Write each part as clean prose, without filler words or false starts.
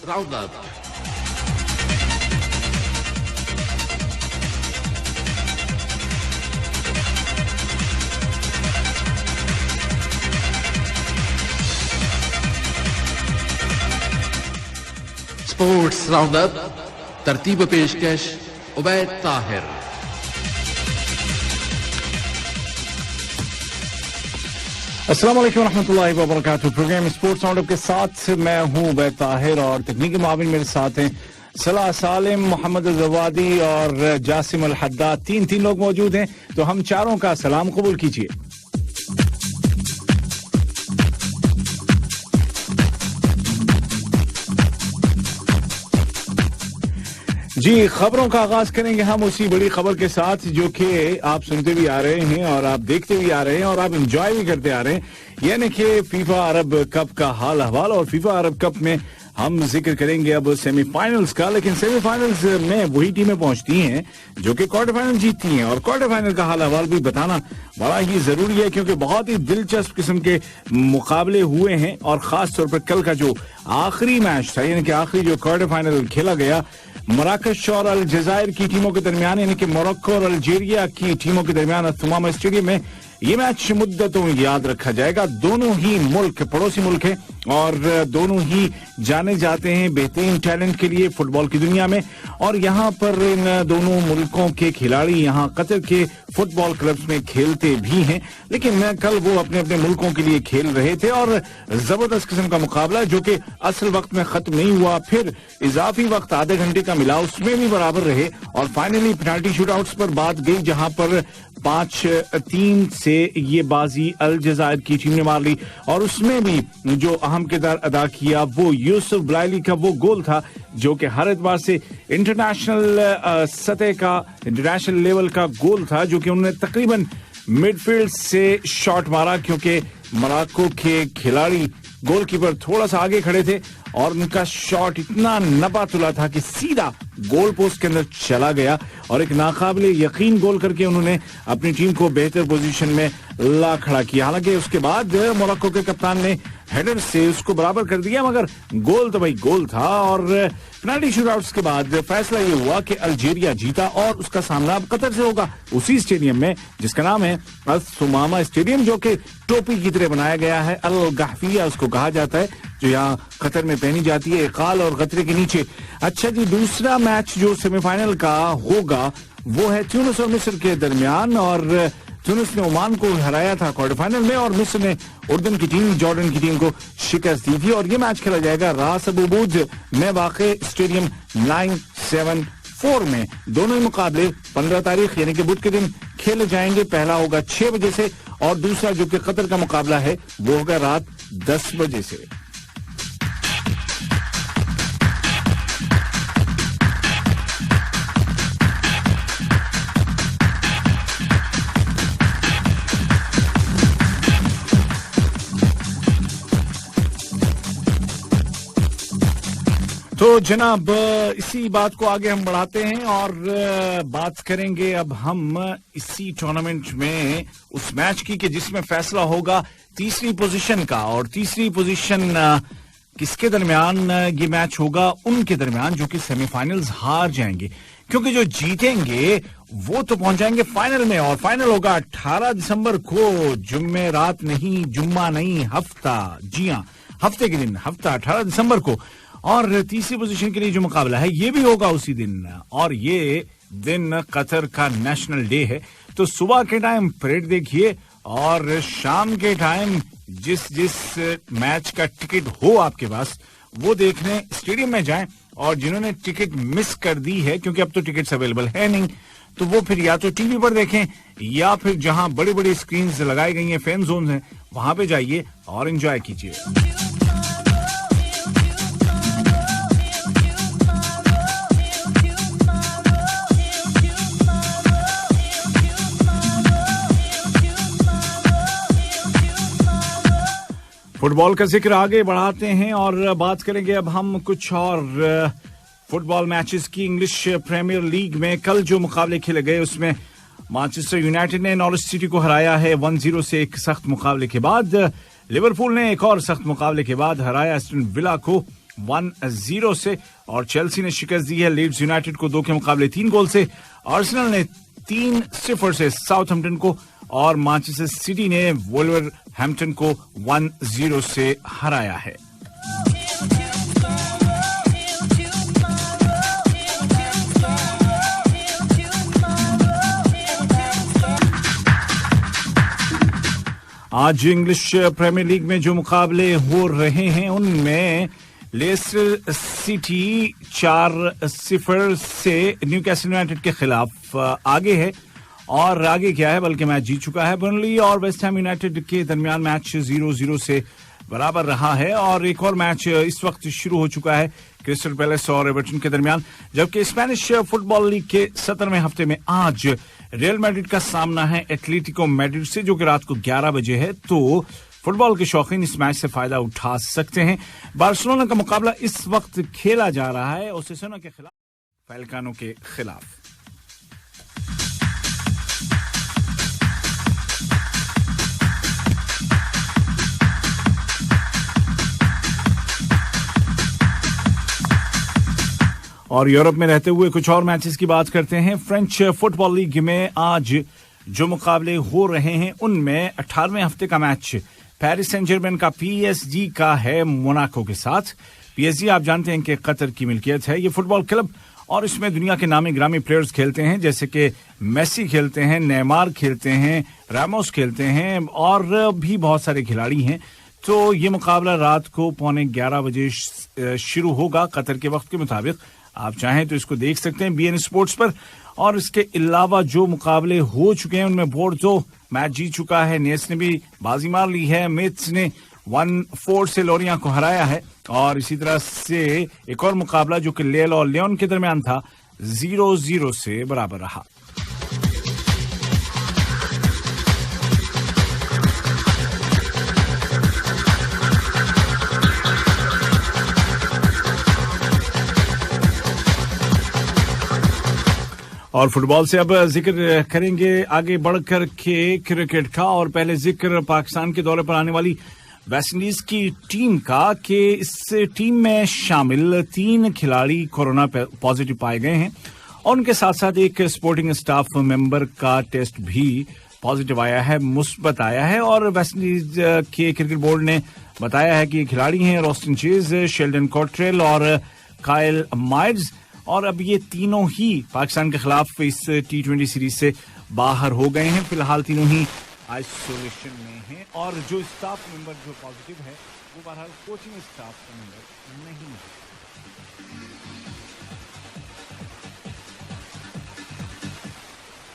Roundup. Sports roundup तरतीब पेशकश उबैद ताहिर। अस्सलाम वालेकुम रहमतुल्लाहि व बरकातुहू। प्रोग्राम स्पोर्ट्स राउंडअप के साथ मैं हूं उबैद ताहिर और तकनीकी माविन मेरे साथ हैं सलाह सालिम, मोहम्मद जवादी और जासिम अल हद्दाद। तीन लोग मौजूद हैं, तो हम चारों का सलाम कबूल कीजिए। जी, खबरों का आगाज करेंगे हम उसी बड़ी खबर के साथ जो कि आप सुनते भी आ रहे हैं और आप देखते भी आ रहे हैं और आप एंजॉय भी करते आ रहे हैं, यानी कि फीफा अरब कप का हाल अहवाल। और फीफा अरब कप में हम जिक्र करेंगे अब सेमीफाइनल्स का, लेकिन सेमीफाइनल्स में वही टीमें पहुंचती हैं जो कि क्वार्टर फाइनल जीतती हैं और क्वार्टर फाइनल का हाल अहवाल भी बताना बड़ा ही जरूरी है क्योंकि बहुत ही दिलचस्प किस्म के मुकाबले हुए हैं। और खास तौर पर कल का जो आखिरी मैच था, यानी कि आखिरी जो क्वार्टर फाइनल खेला गया मराकश और अलजायर की टीमों के दरमियान, यानी कि मोरक्को और अल्जीरिया की टीमों के दरमियान अथमामा स्टेडियम में, ये मैच मुद्दतों में याद रखा जाएगा। दोनों ही मुल्क पड़ोसी मुल्क हैं और दोनों ही जाने जाते हैं बेहतरीन टैलेंट के लिए फुटबॉल की दुनिया में। और यहाँ पर इन दोनों मुल्कों के खिलाड़ी यहाँ कतर के फुटबॉल क्लब्स में खेलते भी हैं, लेकिन कल वो अपने अपने मुल्कों के लिए खेल रहे थे और जबरदस्त किस्म का मुकाबला जो कि असल वक्त में खत्म नहीं हुआ, फिर इजाफी वक्त आधे घंटे का मिला, उसमें भी बराबर रहे और फाइनली पेनाल्टी शूटआउट्स पर बात गई जहां पर 5-3 से ये बाजी अलजायर की टीम ने मार ली। और उसमें भी जो अहम किरदार अदा किया वो यूसुफ ब्लाइली का वो गोल था जो कि हर एतबार से इंटरनेशनल सतह का, इंटरनेशनल लेवल का गोल था, जो कि उन्होंने तकरीबन मिडफील्ड से शॉट मारा क्योंकि मोरक्को के खिलाड़ी गोलकीपर थोड़ा सा आगे खड़े थे और उनका शॉट इतना नपा तुला था कि सीधा गोल पोस्ट के अंदर चला गया और एक नाकाबिले यकीन गोल करके उन्होंने अपनी टीम को बेहतर पोजीशन में ला खड़ा किया। हालांकि उसके बाद मोरक्को के कप्तान ने हेडर से उसको बराबर कर दिया, मगर गोल तो भाई गोल था। और पेनाल्टी शूटआउट्स के बाद फैसला ये हुआ कि अल्जीरिया जीता और उसका सामना अब कतर से होगा उसी स्टेडियम में जिसका नाम है अथमामा स्टेडियम, जो कि टोपी की तरह बनाया गया है। अल गहफिया उसको कहा जाता है, जो यहाँ कतर में पहनी जाती है इकाल और गतरे के नीचे। अच्छा जी, दूसरा मैच जो सेमीफाइनल का होगा वो है ट्यूनिस और मिस्र के दरमियान और ट्यूनिस ने ओमान को हराया था क्वार्टर फाइनल में और मिस्र ने उर्दन की टीम, जॉर्डन की टीम को शिकस्त दी थी। और ये मैच खेला जाएगा रास अबू बुर्ज में वाक़े स्टेडियम 974 में। दोनों ही मुकाबले 15 तारीख यानी कि बुध के दिन खेले जाएंगे। पहला होगा 6 बजे से और दूसरा जो कि कतर का मुकाबला है वो होगा रात 10 बजे से। तो जनाब, इसी बात को आगे हम बढ़ाते हैं और बात करेंगे अब हम इसी टूर्नामेंट में उस मैच की कि जिसमें फैसला होगा तीसरी पोजीशन का। और तीसरी पोजीशन किसके दरमियान ये मैच होगा? उनके दरमियान जो कि सेमीफाइनल्स हार जाएंगे, क्योंकि जो जीतेंगे वो तो पहुंच जाएंगे फाइनल में। और फाइनल होगा 18 दिसंबर को, जुम्मे रात नहीं, जुम्मा नहीं, हफ्ता। जी हाँ, हफ्ते के दिन, हफ्ता 18 दिसंबर को। और तीसरी पोजीशन के लिए जो मुकाबला है ये भी होगा उसी दिन और ये दिन कतर का नेशनल डे है। तो सुबह के टाइम परेड देखिए और शाम के टाइम जिस मैच का टिकट हो आपके पास वो देखने स्टेडियम में जाएं। और जिन्होंने टिकट मिस कर दी है, क्योंकि अब तो टिकट्स अवेलेबल है नहीं, तो वो फिर या तो टीवी पर देखें या फिर जहां बड़ी बड़ी स्क्रीन लगाई गई हैं, फैन जोन हैं, वहां पे जाइए और एंजॉय कीजिए। फुटबॉल का जिक्र आगे बढ़ाते हैं और बात करेंगे अब हम कुछ और फुटबॉल मैचेस की। इंग्लिश प्रीमियर लीग में कल जो मुकाबले खेले गए उसमें मैनचेस्टर यूनाइटेड ने नॉरिच सिटी को हराया है 1-0 से एक सख्त मुकाबले के बाद। लिवरपूल ने एक और सख्त मुकाबले के बाद हराया एस्टन विला को 1-0 से और चेल्सी ने शिकस्त दी है लीड्स यूनाइटेड को 2 के मुकाबले 3 गोल से। आर्सेनल ने 3-0 से साउथहैम्पटन को और मैनचेस्टर सिटी ने वुल्वरहैम्पटन को 1-0 से हराया है। आज इंग्लिश प्रीमियर लीग में जो मुकाबले हो रहे हैं उनमें लेस्टर सिटी 4-0 से न्यूकैसल यूनाइटेड के खिलाफ आगे है और आगे क्या है बल्कि मैच जीत चुका है। बर्नली और वेस्ट हैम यूनाइटेड के दरमियान मैच 0-0 से बराबर रहा है और एक और मैच इस वक्त शुरू हो चुका है क्रिस्टल पैलेस और एवर्टन के दरमियान। जबकि स्पेनिश फुटबॉल लीग के 17वें हफ्ते में आज रियल मैड्रिड का सामना है एटलेटिको मैड्रिड से, जो कि रात को 11 बजे है। तो फुटबॉल के शौकीन इस मैच से फायदा उठा सकते हैं। बार्सिलोना का मुकाबला इस वक्त खेला जा रहा है ओसेसोना के खिलाफ, फैल्कानो के खिलाफ। और यूरोप में रहते हुए कुछ और मैचेस की बात करते हैं। फ्रेंच फुटबॉल लीग में आज जो मुकाबले हो रहे हैं उनमें 18वें हफ्ते का मैच पेरिस सेंट जर्मेन का पीएसजी का है मोनाको के साथ। पीएसजी आप जानते हैं कि कतर की मिल्कियत है ये फुटबॉल क्लब और इसमें दुनिया के नामी ग्रामी प्लेयर्स खेलते हैं, जैसे कि मेसी खेलते हैं, नेमार खेलते हैं, रामोस खेलते हैं और भी बहुत सारे खिलाड़ी हैं। तो ये मुकाबला रात को 11:15 बजे शुरू होगा कतर के वक्त के मुताबिक। आप चाहें तो इसको देख सकते हैं बीएन स्पोर्ट्स पर। और इसके अलावा जो मुकाबले हो चुके हैं उनमें पोर्तो मैच जीत चुका है, नेस ने भी बाजी मार ली है, मेट्स ने 1-4 से लोरिया को हराया है और इसी तरह से एक और मुकाबला जो कि लेल और लियोन के दरमियान था 0-0 से बराबर रहा। और फुटबॉल से अब जिक्र करेंगे आगे बढ़कर के क्रिकेट का। और पहले जिक्र पाकिस्तान के दौरे पर आने वाली वेस्टइंडीज की टीम का कि इस टीम में शामिल 3 खिलाड़ी कोरोना पॉजिटिव पाए गए हैं और उनके साथ साथ एक स्पोर्टिंग स्टाफ मेंबर का टेस्ट भी पॉजिटिव आया है, मुस्बत आया है। और वेस्टइंडीज के क्रिकेट बोर्ड ने बताया है कि ये खिलाड़ी हैं रॉस्टन चेज, शेल्डन कॉट्रेल और काइल माइर्स। और अब ये तीनों ही पाकिस्तान के खिलाफ इस T20 सीरीज से बाहर हो गए हैं। फिलहाल तीनों ही आइसोलेशन में हैं और जो स्टाफ मेंबर जो पॉजिटिव है वो बहरहाल कोचिंग स्टाफ का मेंबर नहीं है।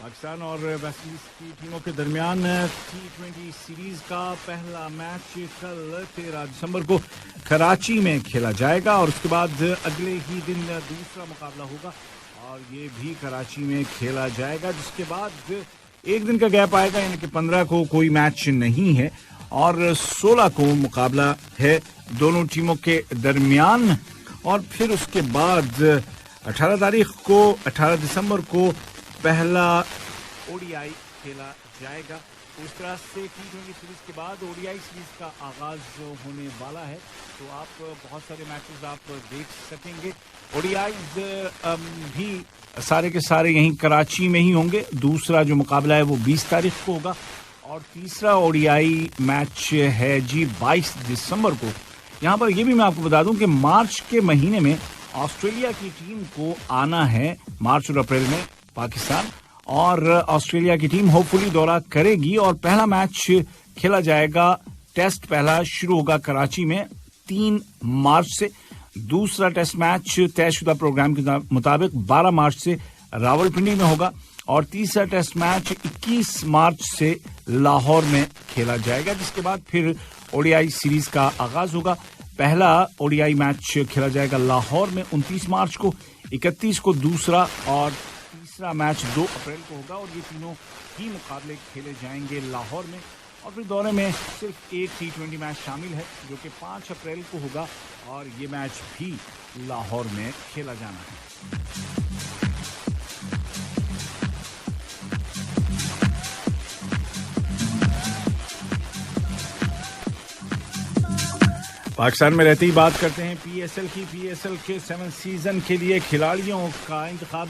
पाकिस्तान और वेस्टइंडीज की टीमों के दरमियान T20 सीरीज का पहला मैच कल 13 दिसंबर को कराची में खेला जाएगा और उसके बाद अगले ही दिन दूसरा मुकाबला होगा और ये भी कराची में खेला जाएगा, जिसके बाद एक दिन का गैप आएगा, यानी कि 15 को कोई मैच नहीं है और 16 को मुकाबला है दोनों टीमों के दरमियान। और फिर उसके बाद 18 दिसंबर को पहला ओडीआई खेला जाएगा। उस तरह से T20 सीरीज के बाद ओडीआई सीरीज का आगाज होने वाला है, तो आप बहुत सारे मैचेस आप देख सकेंगे। ओडीआई भी सारे के सारे यहीं कराची में ही होंगे। दूसरा जो मुकाबला है वो 20 तारीख को होगा और तीसरा ओडीआई मैच है जी 22 दिसंबर को। यहाँ पर ये भी मैं आपको बता दूं कि मार्च के महीने में ऑस्ट्रेलिया की टीम को आना है, मार्च और अप्रैल में पाकिस्तान, और ऑस्ट्रेलिया की टीम होपफुली दौरा करेगी और पहला मैच खेला जाएगा। टेस्ट पहला शुरू होगा कराची में 3 मार्च से, दूसरा टेस्ट मैच तयशुदा प्रोग्राम के मुताबिक 12 मार्च से रावलपिंडी में होगा और तीसरा टेस्ट मैच 21 मार्च से लाहौर में खेला जाएगा, जिसके बाद फिर ओडीआई सीरीज का आगाज होगा। पहला ओडीआई मैच खेला जाएगा लाहौर में 29 मार्च को, 31 को दूसरा और तीसरा मैच 2 अप्रैल को होगा और ये तीनों ही मुकाबले खेले जाएंगे लाहौर में। और फिर दौरे में सिर्फ एक T20 मैच शामिल है जो कि 5 अप्रैल को होगा और ये मैच भी लाहौर में खेला जाना है। पाकिस्तान में रहते ही बात करते हैं पीएसएल की। पीएसएल के 7 सीजन के लिए खिलाड़ियों का इंतखाब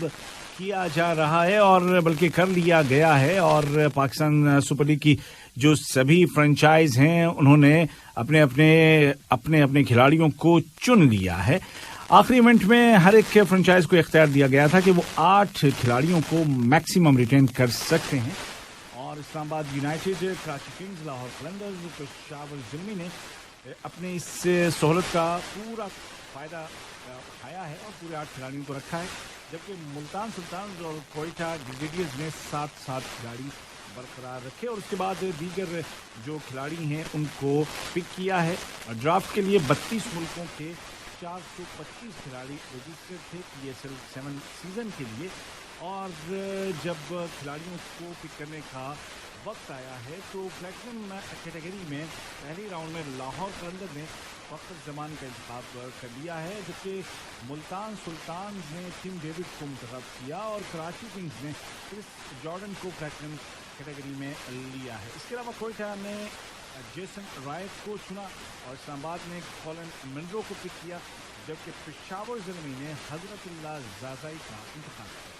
किया जा रहा है और बल्कि कर लिया गया है और पाकिस्तान सुपर लीग की जो सभी फ्रेंचाइज हैं उन्होंने अपने अपने खिलाड़ियों को चुन लिया है। आखिरी इवेंट में हर एक फ्रेंचाइज को इख्तियार दिया गया था कि वो 8 खिलाड़ियों को मैक्सिमम रिटेन कर सकते हैं और इस्लामाबाद यूनाइटेड, कराची किंग्स, लाहौर कलंदर्स, पेशावर ज़ल्मी ने अपने इस सहूलत का पूरा फायदा उठाया है और पूरे 8 खिलाड़ियों को रखा है, जबकि मुल्तान सुल्तान और कोयटा ग्रेडियर्स ने 7 खिलाड़ी बरकरार रखे और उसके बाद दीगर जो खिलाड़ी हैं उनको पिक किया है। ड्राफ्ट के लिए 32 मुल्कों के 425 खिलाड़ी रजिस्टर्ड थे पीएसएल 7 सीजन के लिए और जब खिलाड़ियों को पिक करने का वक्त आया है तो प्लेटिनम कैटेगरी में पहले राउंड में लाहौर कलंदर ने फखर जमान का इंतखाब कर लिया है, जबकि मुल्तान सुल्तान ने टिम डेविड को मुंतखब किया और कराची किंग्स ने क्रिस जॉर्डन को प्लेटिनम कैटेगरी में लिया है। इसके अलावा कोयटा ने जेसन रायत को चुना और इस्लामाबाद ने कॉलिन मिनरो को पिक किया, जबकि पेशावर ज़ल्मी ने हजरतुल्लाह ज़ाज़ाई का इंतखाब किया।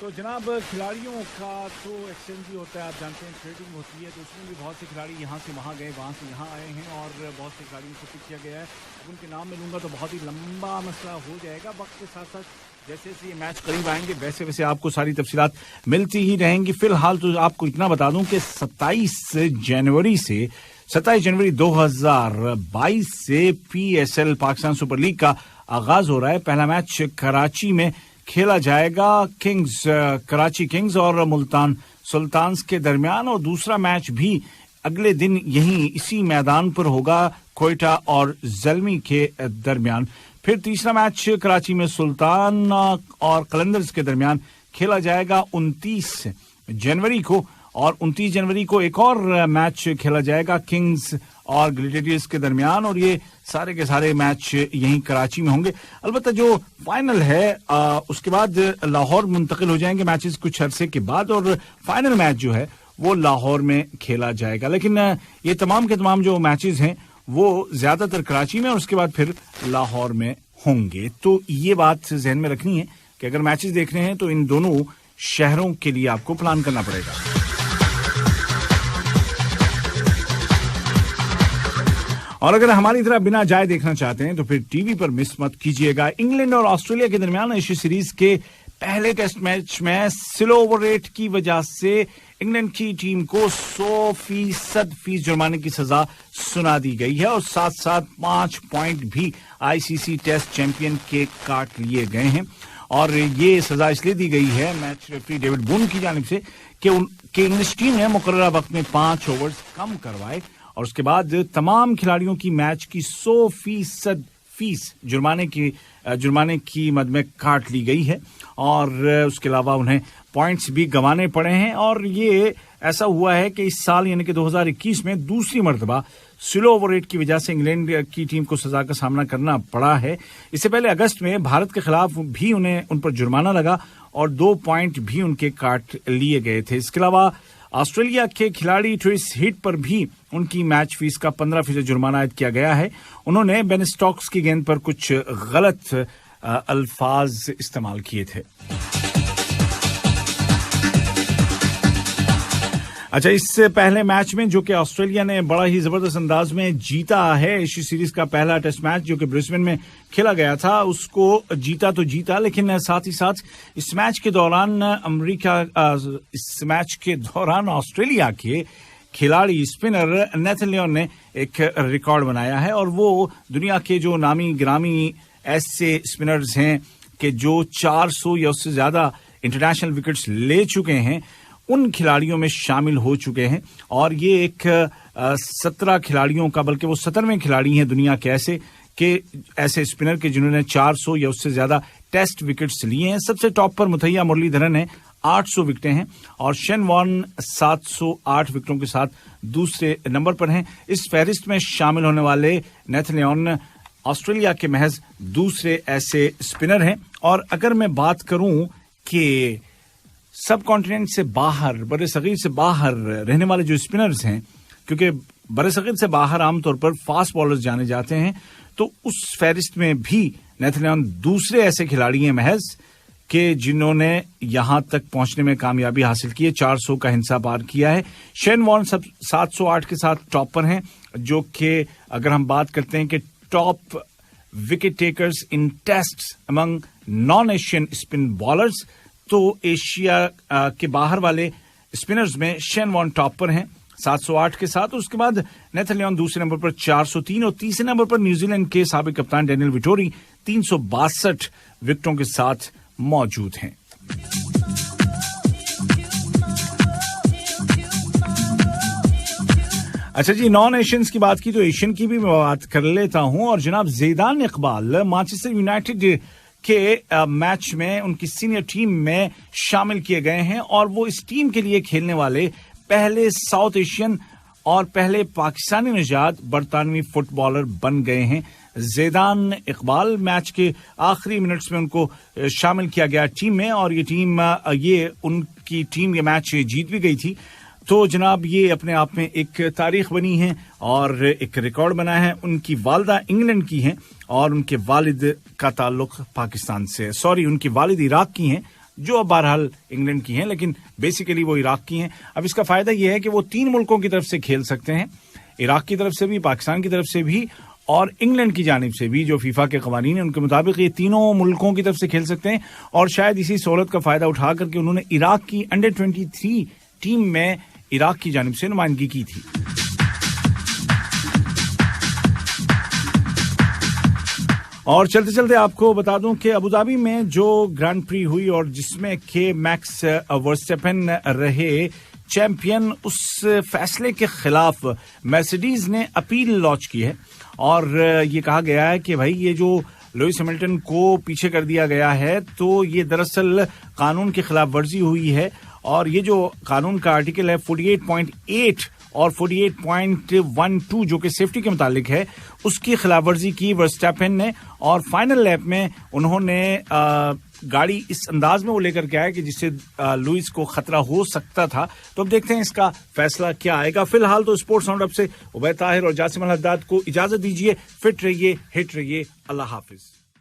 तो जनाब खिलाड़ियों का तो एक्सचेंज भी होता है, आप जानते हैं ट्रेडिंग होती है, तो उसमें भी बहुत से खिलाड़ी यहाँ से वहाँ गए, वहाँ से यहाँ आए हैं और बहुत से खिलाड़ियों को पिक किया गया है। अब उनके नाम में लूँगा तो बहुत ही लंबा मसला हो जाएगा। वक्त के साथ साथ जैसे जैसे ये मैच करीब आएंगे वैसे वैसे आपको सारी तफसीलात मिलती ही रहेंगी। फिलहाल तो आपको इतना बता दूं कि 27 जनवरी 2022 से पीएसएल पाकिस्तान सुपर लीग का आगाज हो रहा है। पहला मैच कराची में खेला जाएगा कराची किंग्स और मुल्तान सुल्तान्स के दरमियान और दूसरा मैच भी अगले दिन यहीं इसी मैदान पर होगा कोयटा और ज़ल्मी के दरमियान। फिर तीसरा मैच कराची में सुल्तान और कलंदर्स के दरमियान खेला जाएगा 29 जनवरी को और 29 जनवरी को एक और मैच खेला जाएगा किंग्स और ग्लेडिएटर्स के दरमियान और ये सारे के सारे मैच यहीं कराची में होंगे। अलबत्ता जो फाइनल है उसके बाद लाहौर मुंतकिल हो जाएंगे मैचेस कुछ अरसे के बाद और फाइनल मैच जो है वो लाहौर में खेला जाएगा। लेकिन ये तमाम के तमाम जो मैचेस हैं वो ज्यादातर कराची में और उसके बाद फिर लाहौर में होंगे। तो ये बात जहन में रखनी है कि अगर मैचेस देखने हैं तो इन दोनों शहरों के लिए आपको प्लान करना पड़ेगा। और अगर हमारी तरह बिना जाए देखना चाहते हैं तो फिर टीवी पर मिस मत कीजिएगा। इंग्लैंड और ऑस्ट्रेलिया के दरमियान एशिया सीरीज के पहले टेस्ट मैच में स्लो ओवर रेट की वजह से इंग्लैंड की टीम को 100% जुर्माने की सजा सुना दी गई है और साथ साथ 5 पॉइंट भी आईसीसी टेस्ट चैंपियन के काट लिए गए हैं और ये सजा इसलिए दी गई है मैच रेफरी डेविड बून की जानिब से कि इंग्लिश टीम ने मुकर्ररा वक्त में 5 ओवर्स कम करवाए और उसके बाद तमाम खिलाड़ियों की मैच की 100% फीस जुर्माने की मद में काट ली गई है और उसके अलावा उन्हें पॉइंट्स भी गंवाने पड़े हैं और ये ऐसा हुआ है कि इस साल यानी कि 2021 में दूसरी मर्तबा स्लो ओवर रेट की वजह से इंग्लैंड की टीम को सजा का सामना करना पड़ा है। इससे पहले अगस्त में भारत के खिलाफ भी उन पर जुर्माना लगा और 2 पॉइंट भी उनके काट लिए गए थे। इसके अलावा ऑस्ट्रेलिया के खिलाड़ी ट्रेविस हीट पर भी उनकी मैच फीस का 15% जुर्माना आयद किया गया है। उन्होंने बेन स्टोक्स की गेंद पर कुछ गलत अल्फाज इस्तेमाल किए थे। अच्छा, इससे पहले मैच में जो कि ऑस्ट्रेलिया ने बड़ा ही जबरदस्त अंदाज में जीता है, एशिया सीरीज का पहला टेस्ट मैच जो कि ब्रिस्बेन में खेला गया था उसको जीता, लेकिन साथ ही साथ इस मैच के दौरान ऑस्ट्रेलिया के खिलाड़ी स्पिनर नेथन लियोन ने एक रिकॉर्ड बनाया है और वो दुनिया के जो नामी गिरामी ऐसे स्पिनर्स हैं कि जो 400 या उससे ज्यादा इंटरनेशनल विकेट्स ले चुके हैं उन खिलाड़ियों में शामिल हो चुके हैं और ये एक 17 खिलाड़ियों का बल्कि वो 17वें खिलाड़ी हैं दुनिया के ऐसे स्पिनर के जिन्होंने 400 या उससे ज्यादा टेस्ट विकेट्स लिए हैं। सबसे टॉप पर मुथैया मुरलीधरन है, 800 विकेटें हैं और शेन वॉर्न 708 विकेटों के साथ दूसरे नंबर पर हैं। इस फहरिस्त में शामिल होने वाले नेथन लियोन ऑस्ट्रेलिया के महज दूसरे ऐसे स्पिनर हैं। और अगर मैं बात करूं कि सब कॉन्टिनेंट से बाहर, बड़े सगीर से बाहर रहने वाले जो स्पिनर्स हैं, क्योंकि बड़े सगीर से बाहर आमतौर पर फास्ट बॉलर्स जाने जाते हैं, तो उस फहरिस्त में भी नेथन लियोन दूसरे ऐसे खिलाड़ी हैं महज कि जिन्होंने यहां तक पहुंचने में कामयाबी हासिल की है, 400 का हिंसा पार किया है। शेन वॉर्न सब 708 के साथ टॉप पर हैं, जो कि अगर हम बात करते हैं कि top wicket takers in test among non Asian spin bowlers, तो एशिया के बाहर वाले स्पिनर्स में शेन वॉर्न टॉप पर हैं 708 के साथ। उसके बाद नेथन लियोन दूसरे नंबर पर 403 और तीसरे नंबर पर न्यूजीलैंड के साबिक कप्तान डेनियल विटोरी 362 विकेटों के साथ मौजूद हैं। अच्छा जी, नॉन एशियंस की बात की तो एशियन की भी मैं बात कर लेता हूं। और जनाब ज़ैदान इकबाल मैनचेस्टर यूनाइटेड के मैच में उनकी सीनियर टीम में शामिल किए गए हैं और वो इस टीम के लिए खेलने वाले पहले साउथ एशियन और पहले पाकिस्तानी निजात बरतानवी फुटबॉलर बन गए हैं। ज़ैदान इकबाल मैच के आखिरी मिनट्स में उनको शामिल किया गया टीम में और ये उनकी टीम ये मैच जीत भी गई थी। तो जनाब ये अपने आप में एक तारीख बनी है और एक रिकॉर्ड बना है। उनकी वालिदा इंग्लैंड की हैं और उनके वालिद का ताल्लुक पाकिस्तान से, उनकी वालिद इराक की हैं, जो अब बहरहाल इंग्लैंड की हैं, लेकिन बेसिकली वो इराक की हैं। अब इसका फायदा ये है कि वो 3 मुल्कों की तरफ से खेल सकते हैं, इराक की तरफ से भी, पाकिस्तान की तरफ से भी और इंग्लैंड की जानिब से भी। जो फीफा के कवानीन है उनके मुताबिक ये तीनों मुल्कों की तरफ से खेल सकते हैं और शायद इसी सहूलत का फायदा उठा करके उन्होंने इराक की अंडर 23 टीम में इराक की जानिब से नुमाइंदगी की थी। और चलते चलते आपको बता दूं कि अबू धाबी में जो ग्रैंड प्री हुई और जिसमें के मैक्स वर्स्टेपेन रहे चैंपियन, उस फैसले के खिलाफ मर्सिडीज ने अपील लॉन्च की है और ये कहा गया है कि भाई ये जो लुइस हैमिल्टन को पीछे कर दिया गया है तो ये दरअसल कानून की खिलाफ वर्जी हुई है और ये जो कानून का आर्टिकल है 48.8 और 48.12 जो कि सेफ्टी के मुतालिक है, उसकी खिलाफ वर्जी की वर्स्टैपेन ने और फाइनल लैप में उन्होंने गाड़ी इस अंदाज में वो लेकर के आया कि जिससे लुइस को खतरा हो सकता था। तो अब देखते हैं इसका फैसला क्या आएगा। फिलहाल तो स्पोर्ट्स राउंड अप से उबैद ताहिर और जासिम अल हद्दाद को इजाजत दीजिए। फिट रहिए, हिट रहिए, अल्लाह हाफिज।